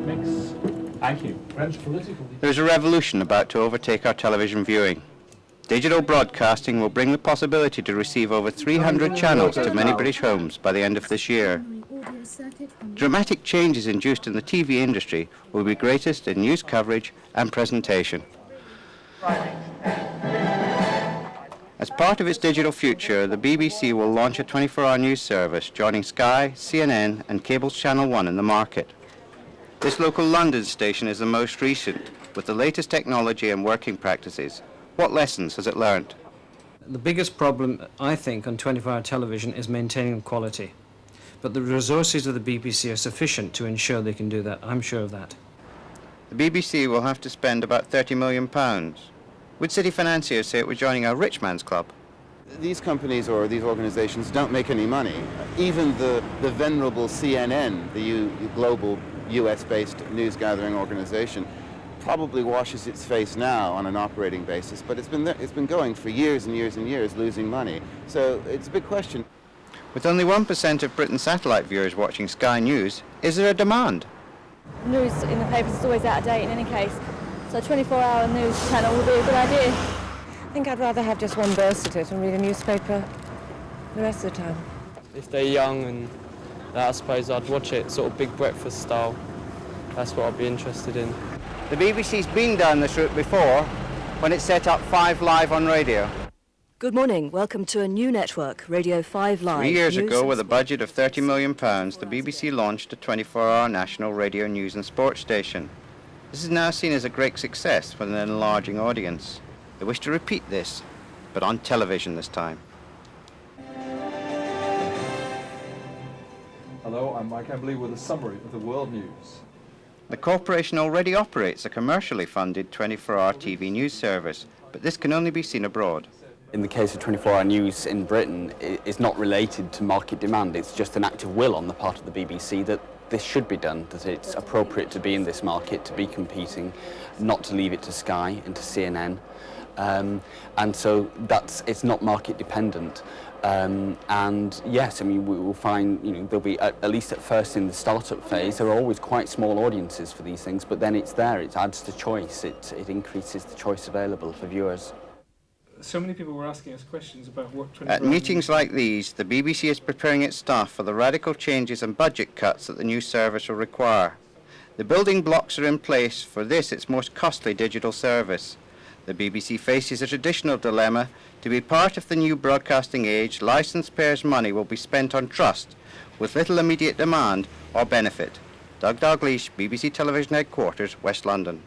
Mix. Thank you. There's a revolution about to overtake our television viewing. Digital broadcasting will bring the possibility to receive over 300 channels to many British homes by the end of this year. Dramatic changes induced in the TV industry will be greatest in news coverage and presentation. As part of its digital future, the BBC will launch a 24-hour news service, joining Sky, CNN and Cable's Channel 1 in the market. This local London station is the most recent, with the latest technology and working practices. What lessons has it learned? The biggest problem, I think, on 24-hour television is maintaining quality. But the resources of the BBC are sufficient to ensure they can do that. I'm sure of that. The BBC will have to spend about £30 million. Would city financiers say it was joining a rich man's club? These companies or these organizations don't make any money. Even the venerable CNN, the global US-based news-gathering organization, probably washes its face now on an operating basis, but it's been going for years and years and years, losing money. So it's a big question. With only 1% of Britain's satellite viewers watching Sky News, is there a demand? News in the papers is always out of date in any case, so a 24-hour news channel would be a good idea. I think I'd rather have just one burst at it and read a newspaper the rest of the time. If they're young and that, I suppose I'd watch it sort of Big Breakfast style. That's what I'd be interested in. The BBC's been down this route before when it set up 5 Live on radio. Good morning. Welcome to a new network, Radio 5 Live. 3 years ago, with a budget of £30 million, the BBC launched a 24-hour national radio news and sports station. This is now seen as a great success with an enlarging audience. They wish to repeat this, but on television this time. Hello, I'm Mike Embley with a summary of the world news. The corporation already operates a commercially funded 24-hour TV news service, but this can only be seen abroad. In the case of 24-hour news in Britain, it's not related to market demand. It's just an act of will on the part of the BBC that this should be done, that it's appropriate to be in this market, to be competing, not to leave it to Sky and to CNN. And so it's not market dependent. And yes, I mean, we will find, there'll be, at least at first in the startup phase, there are always quite small audiences for these things, but then it's there, it adds to choice, it increases the choice available for viewers. So many people were asking us questions about what... At meetings like these, the BBC is preparing its staff for the radical changes and budget cuts that the new service will require. The building blocks are in place for this, its most costly digital service. The BBC faces a traditional dilemma. To be part of the new broadcasting age, licence payers' money will be spent on trust, with little immediate demand or benefit. Doug Dalgleish, BBC Television Headquarters, West London.